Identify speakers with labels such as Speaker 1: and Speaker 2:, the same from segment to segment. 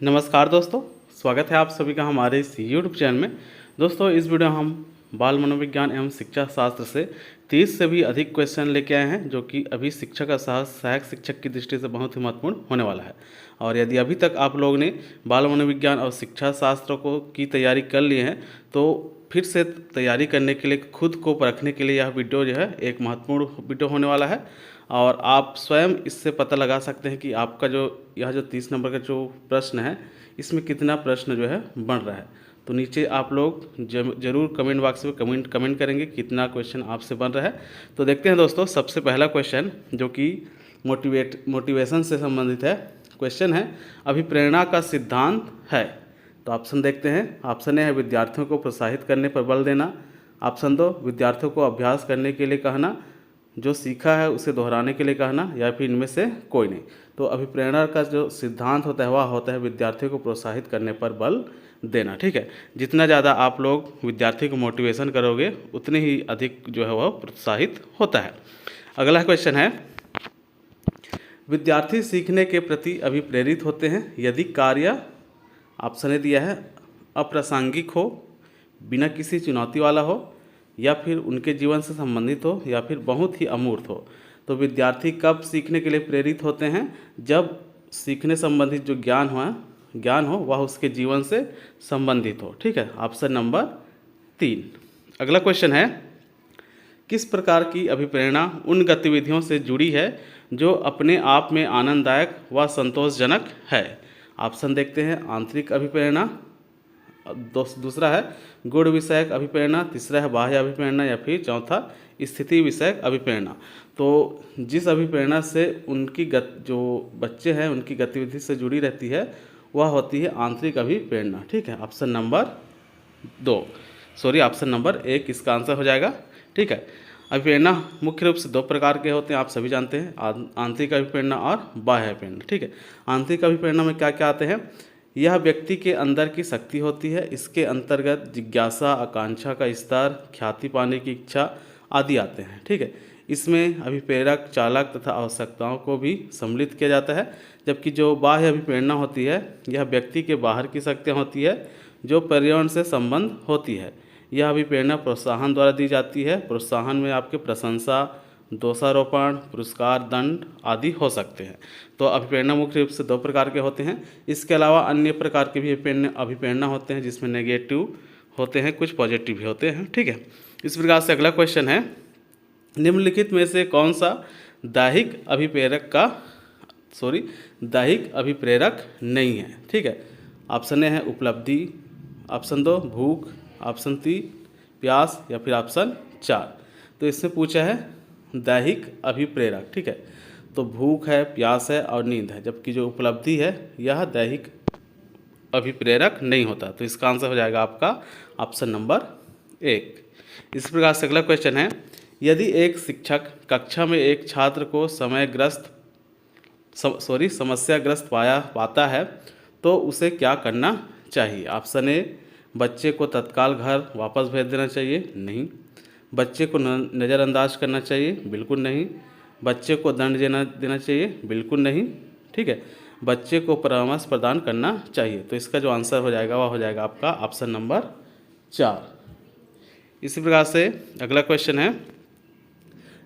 Speaker 1: नमस्कार दोस्तों, स्वागत है आप सभी का हमारे इस यूट्यूब चैनल में। दोस्तों, इस वीडियो में हम बाल मनोविज्ञान एवं शिक्षा शास्त्र से 30 से भी अधिक क्वेश्चन लेके आए हैं, जो कि अभी शिक्षक का सहायक शिक्षक की दृष्टि से बहुत ही महत्वपूर्ण होने वाला है। और यदि अभी तक आप लोग ने बाल मनोविज्ञान और शिक्षा शास्त्र को की तैयारी कर ली है, तो फिर से तैयारी करने के लिए, खुद को परखने के लिए यह वीडियो जो है एक महत्वपूर्ण वीडियो होने वाला है। और आप स्वयं इससे पता लगा सकते हैं कि आपका जो यह जो 30 नंबर का जो प्रश्न है, इसमें कितना प्रश्न जो है बन रहा है। तो नीचे आप लोग जरूर कमेंट बॉक्स में कमेंट करेंगे कितना क्वेश्चन आपसे बन रहा है। तो देखते हैं दोस्तों, सबसे पहला क्वेश्चन जो कि मोटिवेशन से संबंधित है। क्वेश्चन है, अभिप्रेरणा का सिद्धांत है। तो ऑप्शन देखते हैं। ऑप्शन ए है विद्यार्थियों को प्रोत्साहित करने पर बल देना। ऑप्शन 2, विद्यार्थियों को अभ्यास करने के लिए कहना, जो सीखा है उसे दोहराने के लिए कहना, या फिर इनमें से कोई नहीं। तो अभिप्रेरणा का जो सिद्धांत होता है वह होता है विद्यार्थियों को प्रोत्साहित करने पर बल देना। ठीक है, जितना ज़्यादा आप लोग विद्यार्थी को मोटिवेशन करोगे उतने ही अधिक जो है वह प्रोत्साहित होता है। अगला क्वेश्चन है, विद्यार्थी सीखने के प्रति अभिप्रेरित होते हैं यदि कार्य, ऑप्शन ए दिया है, अप्रासंगिक हो, बिना किसी चुनौती वाला हो, या फिर उनके जीवन से संबंधित हो, या फिर बहुत ही अमूर्त हो। तो विद्यार्थी कब सीखने के लिए प्रेरित होते हैं? जब सीखने संबंधित जो ज्ञान हो वह उसके जीवन से संबंधित हो। ठीक है, ऑप्शन नंबर 3। अगला क्वेश्चन है, किस प्रकार की अभिप्रेरणा उन गतिविधियों से जुड़ी है जो अपने आप में आनंददायक व संतोषजनक है? ऑप्शन देखते हैं। आंतरिक अभिप्रेरणा, दूसरा है गुण विषयक अभिप्रेरणा, तीसरा है बाह्य अभिप्रेरणा, या फिर चौथा स्थिति विषयक अभिप्रेरणा। तो जिस अभिप्रेरणा से उनकी जो बच्चे हैं उनकी गतिविधि से जुड़ी रहती है वह होती है आंतरिक अभिप्रेरणा। ठीक है, ऑप्शन नंबर 1 इसका आंसर हो जाएगा। ठीक है, अभिप्रेरणा मुख्य रूप से 2 प्रकार के होते हैं, आप सभी जानते हैं, आंतरिक अभिप्रेरणा और बाह्य अभिप्रेरणा। ठीक है, आंतरिक अभिप्रेरणा में क्या क्या आते हैं? यह व्यक्ति के अंदर की शक्ति होती है। इसके अंतर्गत जिज्ञासा, आकांक्षा का स्तर, ख्याति पाने की इच्छा आदि आते हैं। ठीक है, इसमें अभिप्रेरक, चालक तथा आवश्यकताओं को भी सम्मिलित किया जाता है। जबकि जो बाह्य अभिप्रेरणा होती है यह व्यक्ति के बाहर की शक्तियाँ होती है जो पर्यावरण से संबंध होती है। यह अभिप्रेरणा प्रोत्साहन द्वारा दी जाती है। प्रोत्साहन में आपके प्रशंसा, दोषारोपण, पुरस्कार, दंड आदि हो सकते हैं। तो अभिप्रेरणा मुख्य रूप से 2 प्रकार के होते हैं। इसके अलावा अन्य प्रकार के भी अभिप्रेरणा होते हैं, जिसमें नेगेटिव होते हैं, कुछ पॉजिटिव भी होते हैं। ठीक है, इस प्रकार से अगला क्वेश्चन है, निम्नलिखित में से कौन सा दैहिक अभिप्रेरक नहीं है? ठीक है, ऑप्शन ए है उपलब्धि, ऑप्शन 2 भूख, ऑप्शन 3 प्यास, या फिर ऑप्शन 4। तो इसमें पूछा है दैहिक अभिप्रेरक। ठीक है, तो भूख है, प्यास है और नींद है, जबकि जो उपलब्धि है यह दैहिक अभिप्रेरक नहीं होता। तो इसका आंसर हो जाएगा आपका ऑप्शन नंबर 1। इस प्रकार से अगला क्वेश्चन है, यदि एक शिक्षक कक्षा में एक छात्र को समस्याग्रस्त पाता है तो उसे क्या करना चाहिए? ऑप्शन ए, बच्चे को तत्काल घर वापस भेज देना चाहिए, नहीं। बच्चे को नज़रअंदाज करना चाहिए, बिल्कुल नहीं। बच्चे को दंड देना चाहिए, बिल्कुल नहीं। ठीक है, बच्चे को परामर्श प्रदान करना चाहिए। तो इसका जो आंसर हो जाएगा वह हो जाएगा आपका ऑप्शन नंबर 4। इसी प्रकार से अगला क्वेश्चन है,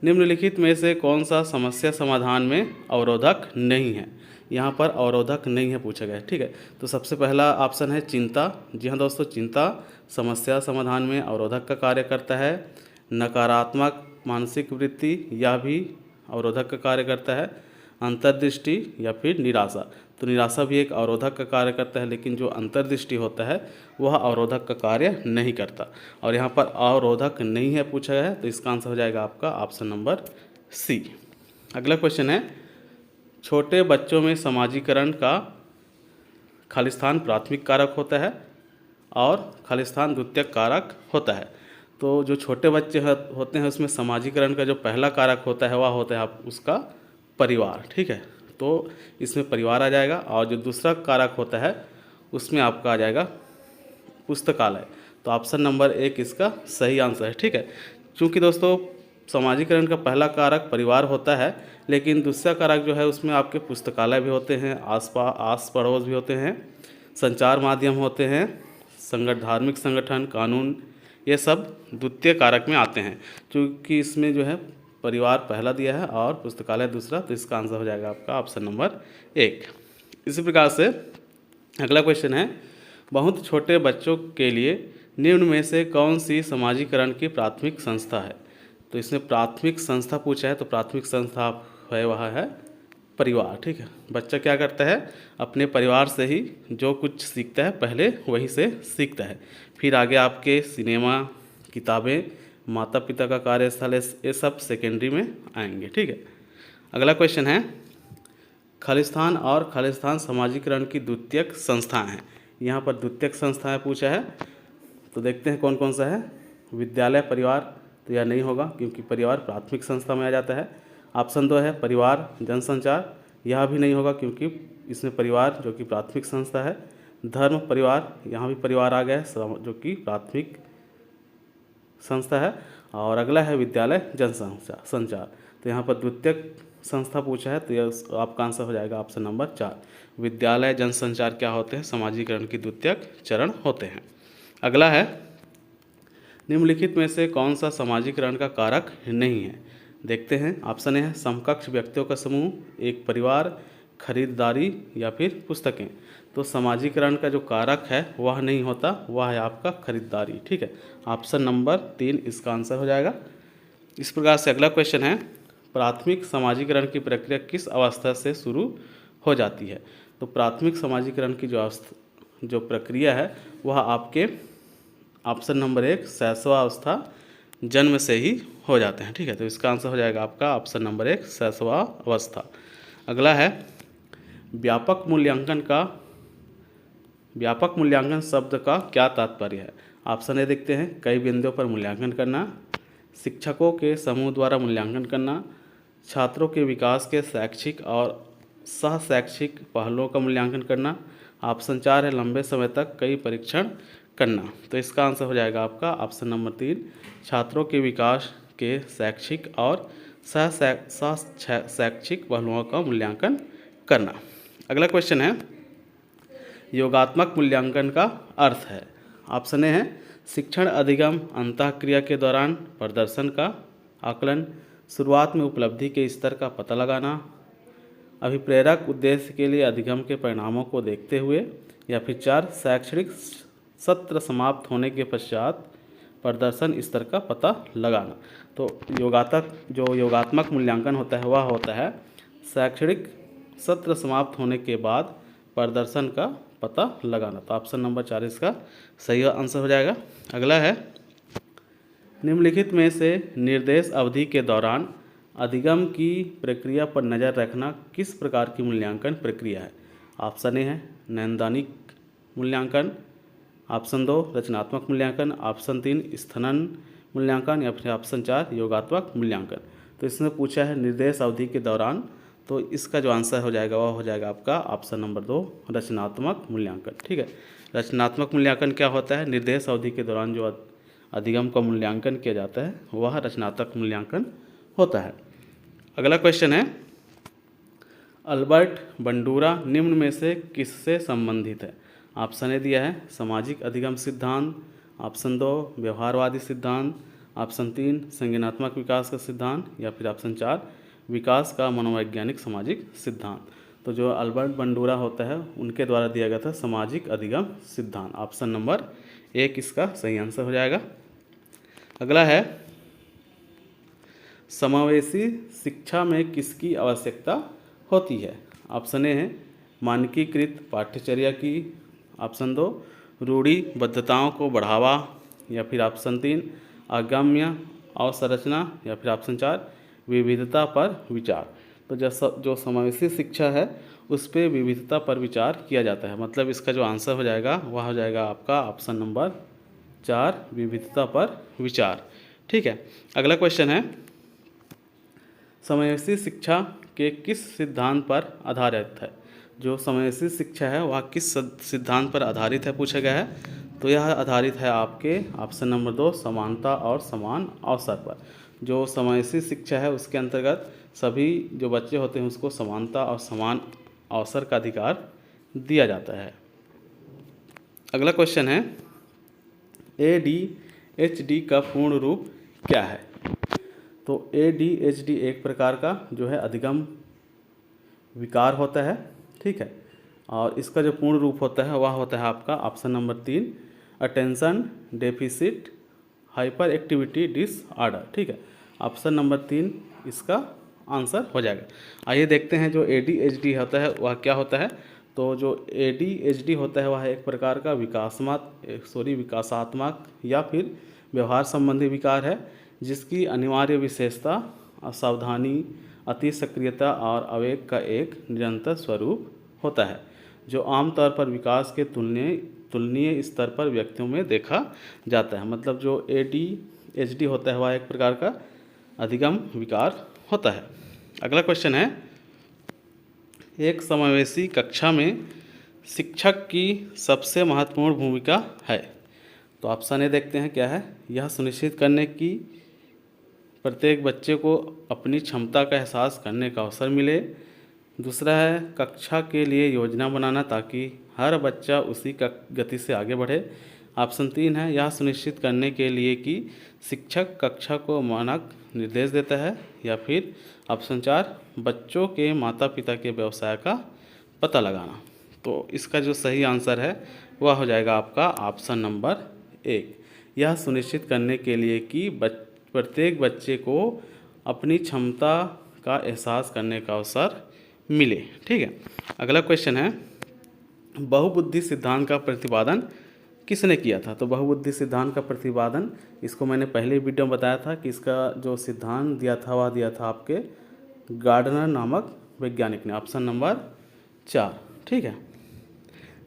Speaker 1: निम्नलिखित में से कौन सा समस्या समाधान में अवरोधक नहीं है? यहाँ पर अवरोधक नहीं है पूछा गया है। ठीक है, तो सबसे पहला ऑप्शन है चिंता। जी हाँ दोस्तों, चिंता समस्या समाधान में अवरोधक का कार्य करता है। नकारात्मक मानसिक वृत्ति, यह भी अवरोधक का कार्य करता है। अंतर्दृष्टि या फिर निराशा, तो निराशा भी एक अवरोधक का कार्य करता है, लेकिन जो अंतर्दृष्टि होता है वह अवरोधक का कार्य नहीं करता। और यहाँ पर अवरोधक नहीं है पूछा गया है, तो इसका आंसर हो जाएगा आपका ऑप्शन नंबर सी। अगला क्वेश्चन है, छोटे बच्चों में समाजीकरण का खालिस्तान प्राथमिक कारक होता है और खालिस्तान द्वितीयक कारक होता है। तो जो छोटे बच्चे होते हैं उसमें समाजीकरण का जो पहला कारक होता है वह होता है उसका परिवार। ठीक है, तो इसमें परिवार आ जाएगा। और जो दूसरा कारक होता है उसमें आपका आ जाएगा पुस्तकालय। तो ऑप्शन नंबर 1 इसका सही आंसर है। ठीक है, क्योंकि दोस्तों समाजीकरण का पहला कारक परिवार होता है, लेकिन दूसरा कारक जो है उसमें आपके पुस्तकालय भी होते हैं, आस पड़ोस भी होते हैं, संचार माध्यम होते हैं, धार्मिक संगठन, कानून, ये सब द्वितीय कारक में आते हैं। क्योंकि इसमें जो है परिवार पहला दिया है और पुस्तकालय दूसरा, तो इसका आंसर हो जाएगा आपका ऑप्शन नंबर 1। इसी प्रकार से अगला क्वेश्चन है, बहुत छोटे बच्चों के लिए निम्न में से कौन सी समाजीकरण की प्राथमिक संस्था है? तो इसमें प्राथमिक संस्था पूछा है, तो प्राथमिक संस्था है वह है परिवार। ठीक है, बच्चा क्या करता है, अपने परिवार से ही जो कुछ सीखता है पहले वही से सीखता है, फिर आगे आपके सिनेमा, किताबें, माता पिता का कार्यस्थल, ये सब सेकेंडरी में आएंगे। ठीक है, अगला क्वेश्चन है, खालिस्तान और खालिस्तान समाजीकरण की द्वितीयक संस्थाएं हैं। यहाँ पर द्वितीयक संस्थाएं पूछा है, तो देखते हैं कौन कौन सा है। विद्यालय, परिवार, तो यह नहीं होगा क्योंकि परिवार प्राथमिक संस्था में आ जाता है। ऑप्शन 2 है परिवार जनसंचार, यह भी नहीं होगा क्योंकि इसमें परिवार जो कि प्राथमिक संस्था है। धर्म परिवार, यहाँ भी परिवार आ गया जो कि प्राथमिक संस्था है। और अगला है विद्यालय जनसंचार, तो यहाँ पर द्वितीयक संस्था पूछा है, तो यह आपका आंसर हो जाएगा ऑप्शन नंबर 4। विद्यालय जनसंचार क्या होते हैं, समाजीकरण की द्वितीयक चरण होते हैं। अगला है, निम्नलिखित में से कौन सा समाजीकरण का कारक नहीं है? देखते हैं। ऑप्शन है समकक्ष व्यक्तियों का समूह, एक परिवार, खरीदारी या फिर पुस्तकें। तो समाजीकरण का जो कारक है वह नहीं होता, वह है आपका खरीदारी। ठीक है, ऑप्शन नंबर 3 इसका आंसर हो जाएगा। इस प्रकार से अगला क्वेश्चन है, प्राथमिक समाजीकरण की प्रक्रिया किस अवस्था से शुरू हो जाती है? तो प्राथमिक समाजीकरण की जो प्रक्रिया है वह आपके ऑप्शन नंबर 1 शैशवावस्था, जन्म से ही हो जाते हैं। ठीक है, तो इसका आंसर हो जाएगा आपका ऑप्शन नंबर 1 शैशवावस्था। अगला है, व्यापक मूल्यांकन शब्द का क्या तात्पर्य है? ऑप्शन ए देखते हैं, कई बिंदुओं पर मूल्यांकन करना, शिक्षकों के समूह द्वारा मूल्यांकन करना, छात्रों के विकास के शैक्षिक और सह शैक्षिक पहलुओं का मूल्यांकन करना। ऑप्शन 4 है लंबे समय तक कई परीक्षण करना। तो इसका आंसर हो जाएगा आपका ऑप्शन नंबर 3 छात्रों के विकास के शैक्षिक और सह शैक्षिक पहलुओं का मूल्यांकन करना। अगला क्वेश्चन है, योगात्मक मूल्यांकन का अर्थ है। ऑप्शन ए है शिक्षण अधिगम अंतःक्रिया के दौरान प्रदर्शन का आकलन, शुरुआत में उपलब्धि के स्तर का पता लगाना, अभिप्रेरक उद्देश्य के लिए अधिगम के परिणामों को देखते हुए, या फिर 4 शैक्षणिक सत्र समाप्त होने के पश्चात प्रदर्शन स्तर का पता लगाना। तो योगात्मक मूल्यांकन होता है वह होता है शैक्षणिक सत्र समाप्त होने के बाद प्रदर्शन का पता लगाना। तो ऑप्शन नंबर 4 इसका सही आंसर हो जाएगा। अगला है, निम्नलिखित में से निर्देश अवधि के दौरान अधिगम की प्रक्रिया पर नज़र रखना किस प्रकार की मूल्यांकन प्रक्रिया है? ऑप्शन ए है नैदानिक मूल्यांकन, ऑप्शन 2 रचनात्मक मूल्यांकन, ऑप्शन 3 स्थनन मूल्यांकन, या फिर ऑप्शन 4 योगात्मक मूल्यांकन। तो इसमें पूछा है निर्देश अवधि के दौरान, तो इसका जो आंसर हो जाएगा वह हो जाएगा आपका ऑप्शन नंबर 2 रचनात्मक मूल्यांकन। ठीक है, रचनात्मक मूल्यांकन क्या होता है? निर्देश अवधि के दौरान जो अधिगम का मूल्यांकन किया जाता है वह रचनात्मक मूल्यांकन होता है। अगला क्वेश्चन है, अल्बर्ट बंडूरा निम्न में से किससे संबंधित है? ऑप्शन ए दिया है सामाजिक अधिगम सिद्धांत, ऑप्शन 2 व्यवहारवादी सिद्धांत, ऑप्शन 3 संज्ञानात्मक विकास का सिद्धांत, या फिर ऑप्शन 4 विकास का मनोवैज्ञानिक सामाजिक सिद्धांत। तो जो अल्बर्ट बंडूरा होता है उनके द्वारा दिया गया था सामाजिक अधिगम सिद्धांत। ऑप्शन नंबर 1 इसका सही आंसर हो जाएगा। अगला है, समावेशी शिक्षा में किसकी आवश्यकता होती है? ऑप्शन ए है मानकीकृत पाठ्यचर्या की, ऑप्शन 2 रूढ़िबद्धताओं को बढ़ावा, या फिर ऑप्शन 3 अगम्य अवसंरचना, या फिर ऑप्शन 4 विविधता पर विचार। तो जो समावेशी शिक्षा है उस पर विविधता पर विचार किया जाता है, मतलब इसका जो आंसर हो जाएगा वह हो जाएगा आपका ऑप्शन नंबर 4 विविधता पर विचार। ठीक है, अगला क्वेश्चन है, समावेशी शिक्षा के किस सिद्धांत पर आधारित है? जो समावेशी शिक्षा है वह किस सिद्धांत पर आधारित है पूछा गया है। तो यह आधारित है आपके ऑप्शन नंबर 2 समानता और समान अवसर पर। जो समावेशी शिक्षा है उसके अंतर्गत सभी जो बच्चे होते हैं उसको समानता और समान अवसर का अधिकार दिया जाता है। अगला क्वेश्चन है ADHD का पूर्ण रूप क्या है? तो ADHD एक प्रकार का जो है अधिगम विकार होता है, ठीक है। और इसका जो पूर्ण रूप होता है वह होता है आपका option number 3 attention deficit hyper activity disorder, ठीक है। ऑप्शन नंबर 3 इसका आंसर हो जाएगा। आइए देखते हैं जो ADHD होता है वह क्या होता है। तो जो ADHD होता है वह एक प्रकार का विकासात्मक या फिर व्यवहार संबंधी विकार है, जिसकी अनिवार्य विशेषता असावधानी, अति सक्रियता और आवेग का एक निरंतर स्वरूप होता है, जो आमतौर पर विकास के तुलनीय स्तर पर व्यक्तियों में देखा जाता है। मतलब जो ADHD होता है वह एक प्रकार का अधिगम विकार होता है। अगला क्वेश्चन है एक समावेशी कक्षा में शिक्षक की सबसे महत्वपूर्ण भूमिका है। तो ऑप्शन ए देखते हैं क्या है। यह सुनिश्चित करने की प्रत्येक बच्चे को अपनी क्षमता का एहसास करने का अवसर मिले। दूसरा है कक्षा के लिए योजना बनाना ताकि हर बच्चा उसी का गति से आगे बढ़े। ऑप्शन 3 है यह सुनिश्चित करने के लिए कि शिक्षक कक्षा को मानक निर्देश देता है। या फिर ऑप्शन 4 बच्चों के माता पिता के व्यवसाय का पता लगाना। तो इसका जो सही आंसर है वह हो जाएगा आपका ऑप्शन नंबर 1, यह सुनिश्चित करने के लिए कि प्रत्येक बच्चे को अपनी क्षमता का एहसास करने का अवसर मिले, ठीक है। अगला क्वेश्चन है बहुबुद्धि सिद्धांत का प्रतिपादन किसने किया था? तो बहुबुद्धि सिद्धांत का प्रतिपादन इसको मैंने पहले वीडियो में बताया था कि इसका जो सिद्धांत दिया था वह दिया था आपके गार्डनर नामक वैज्ञानिक ने। ऑप्शन नंबर 4, ठीक है।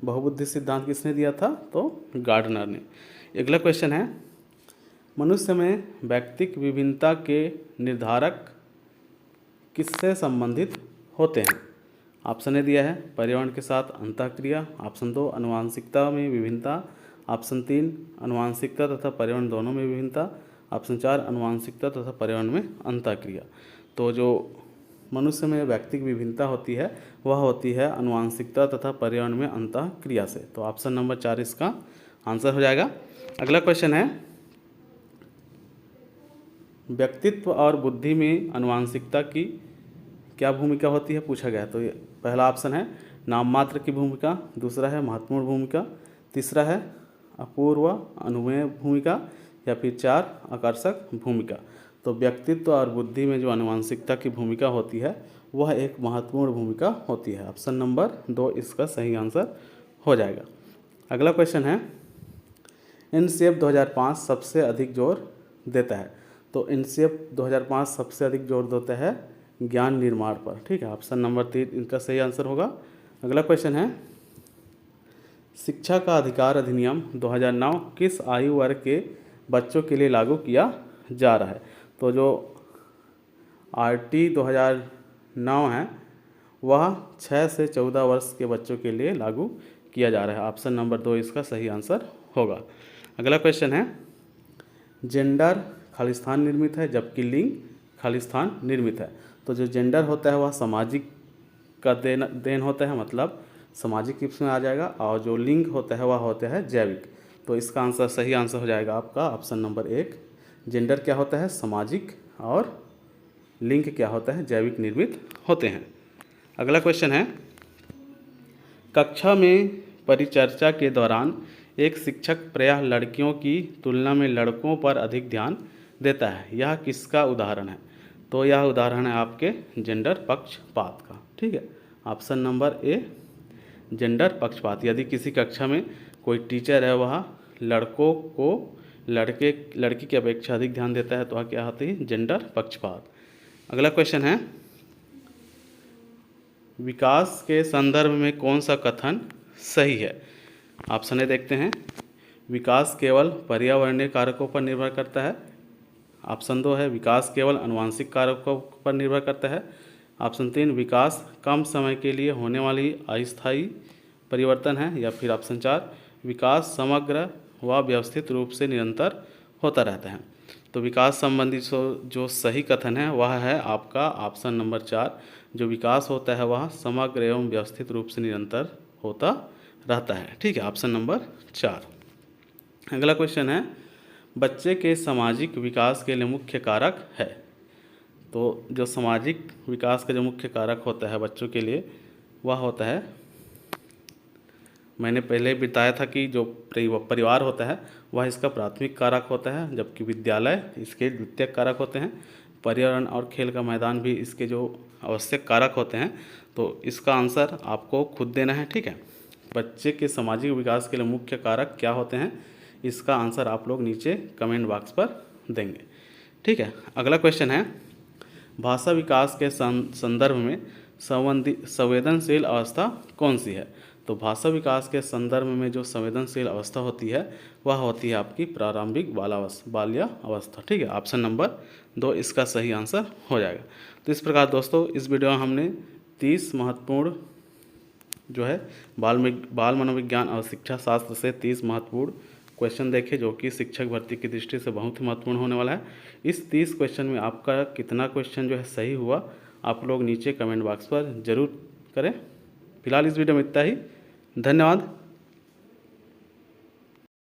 Speaker 1: बहुबुद्धि सिद्धांत किसने दिया था? तो गार्डनर ने। अगला क्वेश्चन है मनुष्य में व्यक्तिक विभिन्नता के निर्धारक किससे संबंधित होते हैं? ऑप्शन ए दिया है पर्यावरण के साथ अंतःक्रिया। ऑप्शन 2 आनुवंशिकता में विभिन्नता। ऑप्शन 3 आनुवंशिकता तथा पर्यावरण दोनों में विभिन्नता। ऑप्शन 4 आनुवंशिकता तथा पर्यावरण में अंतःक्रिया। तो जो मनुष्य में व्यक्तिक विभिन्नता होती है वह होती है आनुवंशिकता तथा पर्यावरण में अंतःक्रिया से। तो ऑप्शन नंबर 4 इसका आंसर हो जाएगा। अगला क्वेश्चन है व्यक्तित्व और बुद्धि में आनुवंशिकता की क्या भूमिका होती है पूछा गया। तो ये पहला ऑप्शन है नाम मात्र की भूमिका। दूसरा है महत्वपूर्ण भूमिका। तीसरा है अपूर्व अनुमेय भूमिका। या फिर 4 आकर्षक भूमिका। तो व्यक्तित्व और बुद्धि में जो आनुवंशिकता की भूमिका होती है वह एक महत्वपूर्ण भूमिका होती है। ऑप्शन नंबर 2 इसका सही आंसर हो जाएगा। अगला क्वेश्चन है इनसेप 2005 सबसे अधिक जोर देता है। तो इनसेप 2005 सबसे अधिक जोर देता है ज्ञान निर्माण पर, ठीक है। ऑप्शन नंबर 3 इनका सही आंसर होगा। अगला क्वेश्चन है शिक्षा का अधिकार अधिनियम 2009 किस आयु वर्ग के बच्चों के लिए लागू किया जा रहा है? तो जो RT 2009 है वह 6 से 14 वर्ष के बच्चों के लिए लागू किया जा रहा है। ऑप्शन नंबर 2 इसका सही आंसर होगा। अगला क्वेश्चन है जेंडर खालिस्तान निर्मित है जबकि लिंग खालिस्तान निर्मित है। तो जो जेंडर होता है वह सामाजिक का देन होता है, मतलब सामाजिक इसमें आ जाएगा। और जो लिंग होता है वह होता है जैविक। तो इसका आंसर सही आंसर हो जाएगा आपका ऑप्शन नंबर 1। जेंडर क्या होता है? सामाजिक, और लिंग क्या होता है? जैविक निर्मित होते हैं। अगला क्वेश्चन है कक्षा में परिचर्चा के दौरान एक शिक्षक प्रायः लड़कियों की तुलना में लड़कों पर अधिक ध्यान देता है, यह किसका उदाहरण है? तो यह उदाहरण है आपके जेंडर पक्षपात का, ठीक है। ऑप्शन नंबर ए जेंडर पक्षपात। यदि किसी कक्षा में कोई टीचर है वह लड़कों को लड़की की अपेक्षा अधिक ध्यान देता है तो वह क्या होती है? जेंडर पक्षपात। अगला क्वेश्चन है विकास के संदर्भ में कौन सा कथन सही है? ऑप्शन ए देखते हैं विकास केवल पर्यावरणीय कारकों पर निर्भर करता है। ऑप्शन 2 है विकास केवल आनुवंशिक कारकों पर निर्भर करता है। ऑप्शन 3 विकास कम समय के लिए होने वाली अस्थायी परिवर्तन है। या फिर ऑप्शन 4 विकास समग्र व व्यवस्थित रूप से निरंतर होता रहता है। तो विकास संबंधी जो सही कथन है वह है आपका ऑप्शन नंबर 4। जो विकास होता है वह समग्र एवं व्यवस्थित रूप से निरंतर होता रहता है। ठीक है, ऑप्शन नंबर 4। अगला क्वेश्चन है, बच्चे के सामाजिक विकास के लिए मुख्य कारक है। तो जो सामाजिक विकास का जो मुख्य कारक होता है बच्चों के लिए वह होता है, मैंने पहले बताया था कि जो परिवार होता है वह इसका प्राथमिक कारक होता है, जबकि विद्यालय इसके द्वितीयक कारक होते हैं। पर्यावरण और खेल का मैदान भी इसके जो आवश्यक कारक होते हैं। तो इसका आंसर आपको खुद देना है। ठीक है, बच्चे के सामाजिक विकास के लिए मुख्य कारक क्या होते हैं, इसका आंसर आप लोग नीचे कमेंट बॉक्स पर देंगे। ठीक है, अगला क्वेश्चन है, भाषा विकास के संदर्भ में संवेदनशील अवस्था कौन सी है। तो भाषा विकास के संदर्भ में जो संवेदनशील अवस्था होती है वह होती है आपकी प्रारंभिक बाल्या अवस्था। ठीक है, ऑप्शन नंबर 2 इसका सही आंसर हो जाएगा। तो इस प्रकार दोस्तों इस वीडियो में हमने 30 महत्वपूर्ण जो है बाल मनोविज्ञान और शिक्षा शास्त्र से 30 महत्वपूर्ण क्वेश्चन देखे, जो कि शिक्षक भर्ती की दृष्टि से बहुत ही महत्वपूर्ण होने वाला है। इस 30 क्वेश्चन में आपका कितना क्वेश्चन जो है सही हुआ आप लोग नीचे कमेंट बॉक्स पर ज़रूर करें। फिलहाल इस वीडियो में इतना ही। धन्यवाद।